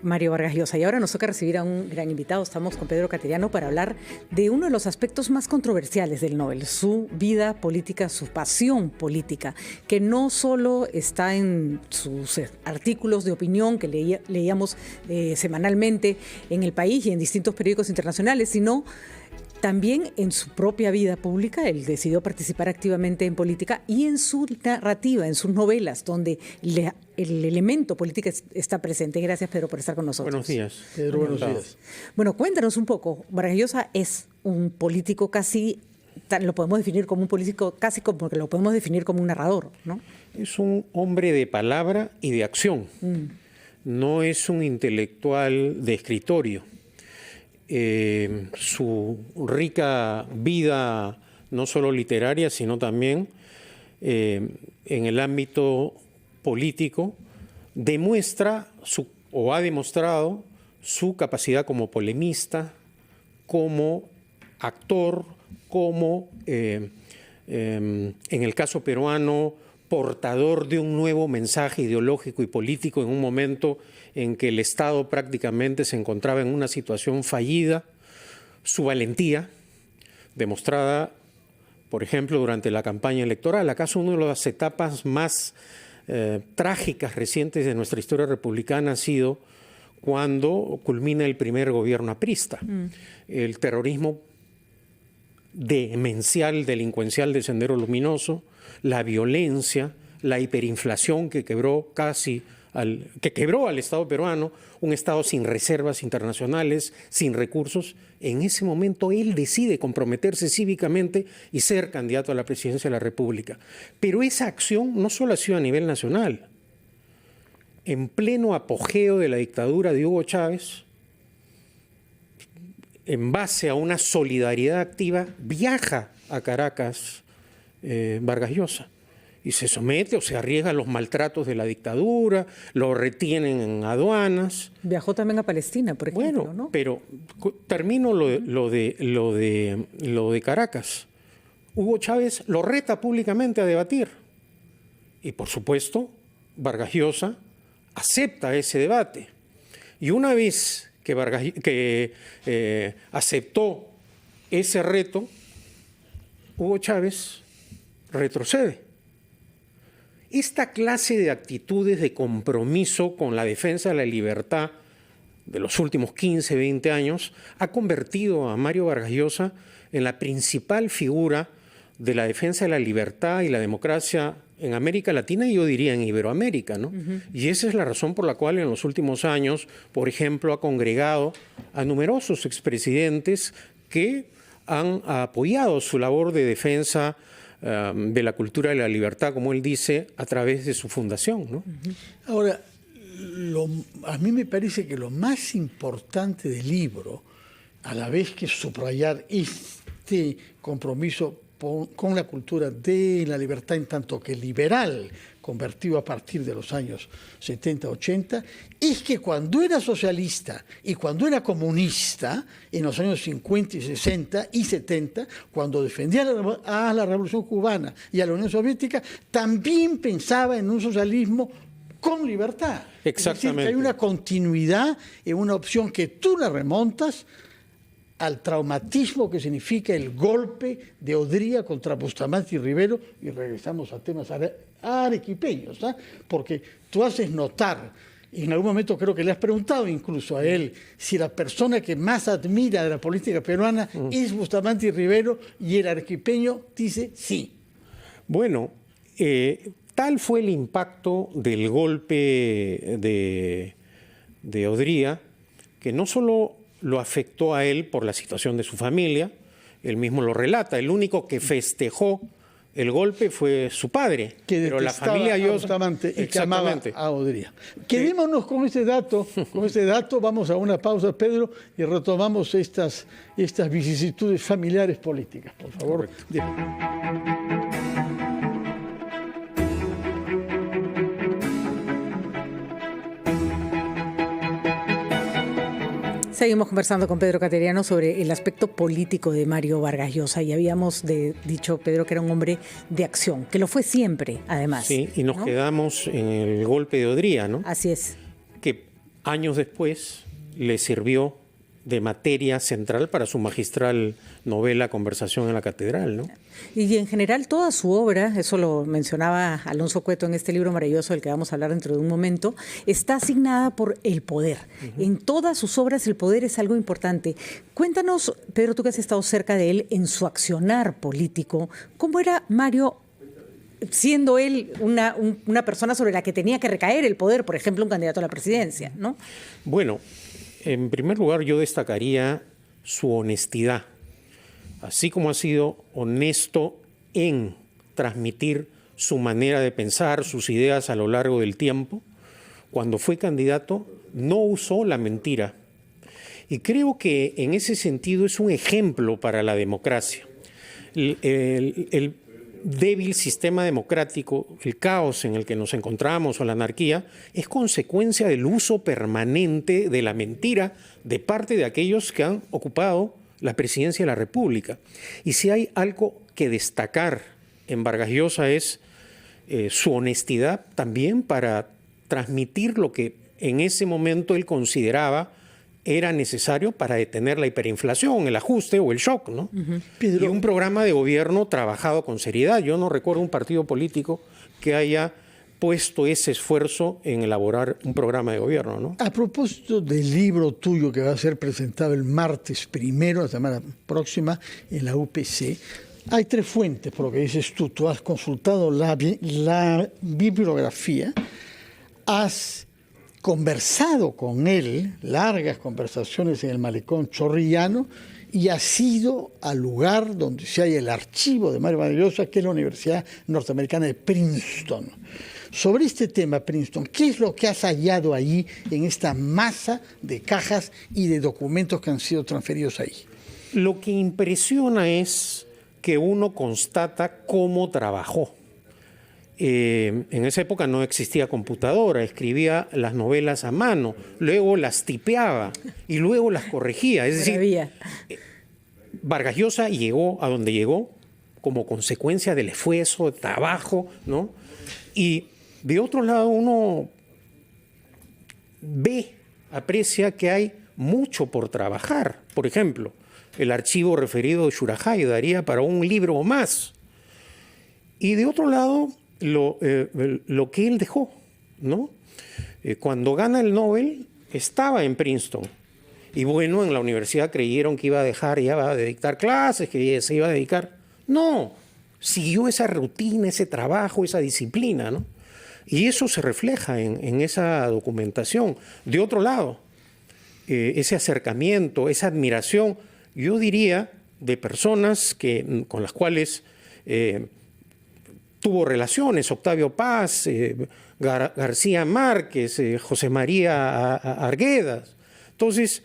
Mario Vargas Llosa. Y ahora nos toca recibir a un gran invitado. Estamos con Pedro Cateriano para hablar de uno de los aspectos más controversiales del Nobel, su vida política, su pasión política, que no solo está en sus artículos de opinión que leíamos semanalmente en El País y en distintos periódicos internacionales, sino también en su propia vida pública. Él decidió participar activamente en política y en su narrativa, en sus novelas, donde el elemento político está presente. Gracias, Pedro, por estar con nosotros. Buenos días. Pedro, buenos días. Bueno, cuéntanos un poco. Vargas Llosa es un político casi, lo podemos definir como un político casi como que lo podemos definir como un narrador, ¿no? Es un hombre de palabra y de acción. No es un intelectual de escritorio. Su rica vida, no solo literaria, sino también en el ámbito político, demuestra o ha demostrado su capacidad como polemista, como actor, como, en el caso peruano, portador de un nuevo mensaje ideológico y político en un momento en que el Estado prácticamente se encontraba en una situación fallida. Su valentía, demostrada, por ejemplo, durante la campaña electoral, acaso una de las etapas más trágicas recientes de nuestra historia republicana ha sido cuando culmina el primer gobierno aprista. El terrorismo demencial, delincuencial de Sendero Luminoso, la violencia, la hiperinflación que quebró al Estado peruano, un Estado sin reservas internacionales, sin recursos. En ese momento él decide comprometerse cívicamente y ser candidato a la presidencia de la República. Pero esa acción no solo ha sido a nivel nacional. En pleno apogeo de la dictadura de Hugo Chávez, en base a una solidaridad activa, viaja a Caracas Vargas Llosa y se somete o se arriesga a los maltratos de la dictadura, lo retienen en aduanas. Viajó también a Palestina, por ejemplo, bueno, ¿no? Pero termino lo de Caracas. Hugo Chávez lo reta públicamente a debatir y, por supuesto, Vargas Llosa acepta ese debate. Y una vez que aceptó ese reto, Hugo Chávez retrocede. Esta clase de actitudes de compromiso con la defensa de la libertad de los últimos 15, 20 años ha convertido a Mario Vargas Llosa en la principal figura de la defensa de la libertad y la democracia en América Latina y yo diría en Iberoamérica, ¿no? Y esa es la razón por la cual en los últimos años, por ejemplo, ha congregado a numerosos expresidentes que han apoyado su labor de defensa de la cultura de la libertad, como él dice, a través de su fundación, ¿no? Ahora, a mí me parece que lo más importante del libro, a la vez que subrayar este compromiso con la cultura de la libertad en tanto que liberal, convertido a partir de los años 70, 80, es que cuando era socialista y cuando era comunista, en los años 50 y 60 y 70, cuando defendía a la Revolución Cubana y a la Unión Soviética, también pensaba en un socialismo con libertad. Exactamente. Es decir, que hay una continuidad en una opción que tú la remontas al traumatismo que significa el golpe de Odría contra Bustamante y Rivero, y regresamos a temas arequipeños, ¿eh? Porque tú haces notar, y en algún momento creo que le has preguntado incluso a él, si la persona que más admira de la política peruana es Bustamante y Rivero, y el arequipeño dice sí. Bueno, tal fue el impacto del golpe de Odría, que no solo lo afectó a él por la situación de su familia, él mismo lo relata, el único que festejó el golpe fue su padre, pero la familia Bustamante y que amaba a Odría. Quedémonos con este dato, vamos a una pausa, Pedro, y retomamos estas vicisitudes familiares políticas, por favor. Seguimos conversando con Pedro Cateriano sobre el aspecto político de Mario Vargas Llosa y habíamos dicho, Pedro, que era un hombre de acción, que lo fue siempre, además. Sí, y nos quedamos en el golpe de Odría, ¿no? Así es. Que años después le sirvió de materia central para su magistral novela Conversación en la Catedral, ¿no? Y en general toda su obra, eso lo mencionaba Alonso Cueto en este libro maravilloso del que vamos a hablar dentro de un momento, está asignada por el poder. En todas sus obras el poder es algo importante. Cuéntanos, Pedro, tú que has estado cerca de él en su accionar político, ¿cómo era Mario siendo él una persona sobre la que tenía que recaer el poder, por ejemplo, un candidato a la presidencia, ¿no? Bueno, en primer lugar yo destacaría su honestidad. Así como ha sido honesto en transmitir su manera de pensar, sus ideas a lo largo del tiempo, cuando fue candidato no usó la mentira. Y creo que en ese sentido es un ejemplo para la democracia. El débil sistema democrático, el caos en el que nos encontramos o la anarquía, es consecuencia del uso permanente de la mentira de parte de aquellos que han ocupado la presidencia de la República. Y si hay algo que destacar en Vargas Llosa es su honestidad también para transmitir lo que en ese momento él consideraba era necesario para detener la hiperinflación, el ajuste o el shock, ¿no? Y un programa de gobierno trabajado con seriedad. Yo no recuerdo un partido político que haya puesto ese esfuerzo en elaborar un programa de gobierno, ¿no? A propósito del libro tuyo que va a ser presentado el martes primero, la semana próxima, en la UPC, hay 3 fuentes, por lo que dices tú. Tú has consultado la bibliografía, has conversado con él, largas conversaciones en el Malecón Chorrillano, y has ido al lugar donde se halla el archivo de Mario Vargas Llosa, que es la Universidad Norteamericana de Princeton. Sobre este tema, Princeton, ¿qué es lo que has hallado ahí en esta masa de cajas y de documentos que han sido transferidos ahí? Lo que impresiona es que uno constata cómo trabajó. En esa época no existía computadora, escribía las novelas a mano, luego las tipeaba y luego las corregía. Es decir, Vargas Llosa llegó a donde llegó como consecuencia del esfuerzo, de trabajo, ¿no? Y de otro lado uno aprecia que hay mucho por trabajar. Por ejemplo, el archivo referido de Shurajai daría para un libro o más. Y de otro lado, lo que él dejó, ¿no? Cuando gana el Nobel, estaba en Princeton. Y bueno, en la universidad creyeron que iba a dejar ya de dictar clases, que se iba a dedicar. No, siguió esa rutina, ese trabajo, esa disciplina, ¿no? Y eso se refleja en esa documentación. De otro lado, ese acercamiento, esa admiración, yo diría, de personas con las cuales tuvo relaciones, Octavio Paz, García Márquez, José María Arguedas. Entonces,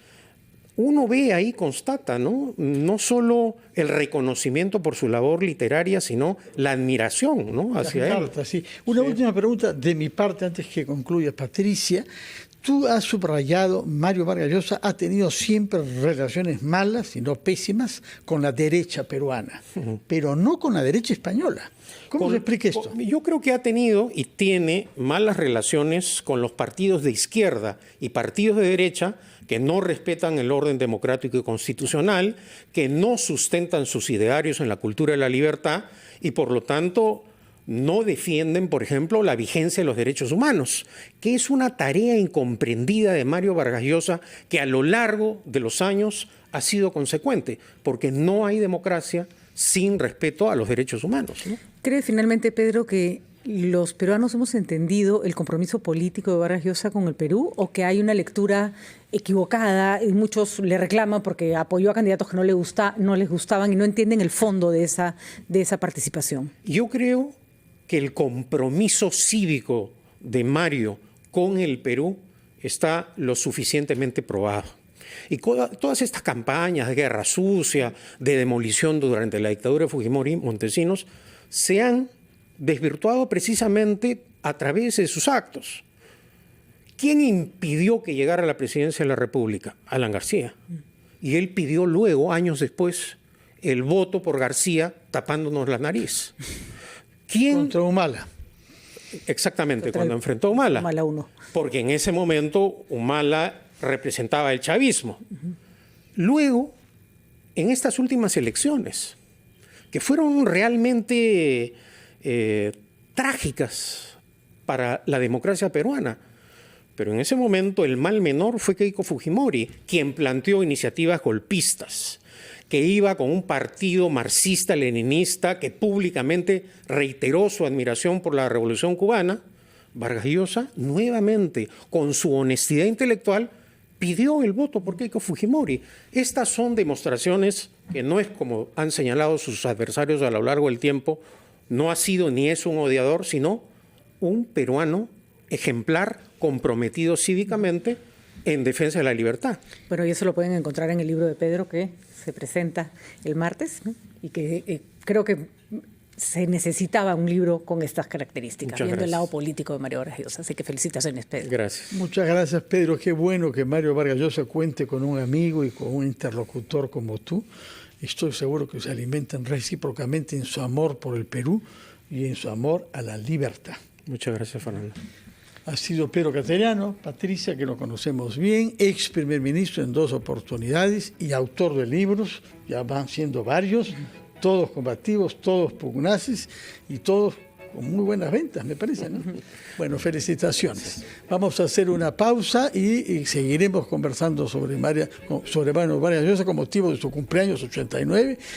uno ve ahí, constata, ¿no? No solo el reconocimiento por su labor literaria, sino la admiración, ¿no? Hacia él. Sí. Una última pregunta de mi parte antes que concluya, Patricia. Tú has subrayado, Mario Vargas Llosa ha tenido siempre relaciones malas, y no pésimas, con la derecha peruana, pero no con la derecha española. ¿Cómo se explica esto? Yo creo que ha tenido y tiene malas relaciones con los partidos de izquierda y partidos de derecha que no respetan el orden democrático y constitucional, que no sustentan sus idearios en la cultura de la libertad y por lo tanto no defienden, por ejemplo, la vigencia de los derechos humanos, que es una tarea incomprendida de Mario Vargas Llosa que a lo largo de los años ha sido consecuente, porque no hay democracia sin respeto a los derechos humanos, ¿no? ¿Cree finalmente, Pedro, que los peruanos hemos entendido el compromiso político de Vargas Llosa con el Perú o que hay una lectura equivocada y muchos le reclaman porque apoyó a candidatos que no les gustaban y no entienden el fondo de esa participación? Yo creo que el compromiso cívico de Mario con el Perú está lo suficientemente probado. Y todas estas campañas de guerra sucia, de demolición durante la dictadura de Fujimori y Montesinos, se han desvirtuado precisamente a través de sus actos. ¿Quién impidió que llegara a la presidencia de la República? Alan García. Y él pidió luego, años después, el voto por García tapándonos la nariz. ¿Quién? Contra Humala. Exactamente, cuando enfrentó a Humala. Humala 1. Porque en ese momento Humala representaba el chavismo. Luego, en estas últimas elecciones, que fueron realmente trágicas para la democracia peruana, pero en ese momento el mal menor fue Keiko Fujimori, quien planteó iniciativas golpistas, que iba con un partido marxista-leninista que públicamente reiteró su admiración por la Revolución Cubana. Vargas Llosa, nuevamente, con su honestidad intelectual, pidió el voto por Keiko Fujimori. Estas son demostraciones que no es como han señalado sus adversarios a lo largo del tiempo, no ha sido ni es un odiador, sino un peruano ejemplar, comprometido cívicamente en defensa de la libertad. Bueno, y eso lo pueden encontrar en el libro de Pedro que se presenta el martes, ¿no? Y que creo que se necesitaba un libro con estas características, Muchas viendo gracias. el lado político de Mario Vargas Llosa. Así que felicitaciones, Pedro. Gracias. Muchas gracias, Pedro. Qué bueno que Mario Vargas Llosa cuente con un amigo y con un interlocutor como tú. Estoy seguro que se alimentan recíprocamente en su amor por el Perú y en su amor a la libertad. Muchas gracias, Fernando. Ha sido Pedro Cateriano, Patricia, que lo conocemos bien, ex primer ministro en 2 oportunidades y autor de libros, ya van siendo varios, todos combativos, todos pugnaces y todos con muy buenas ventas, me parece, ¿no? Bueno, felicitaciones. Vamos a hacer una pausa y seguiremos conversando sobre Mario Vargas Llosa con motivo de su cumpleaños 89.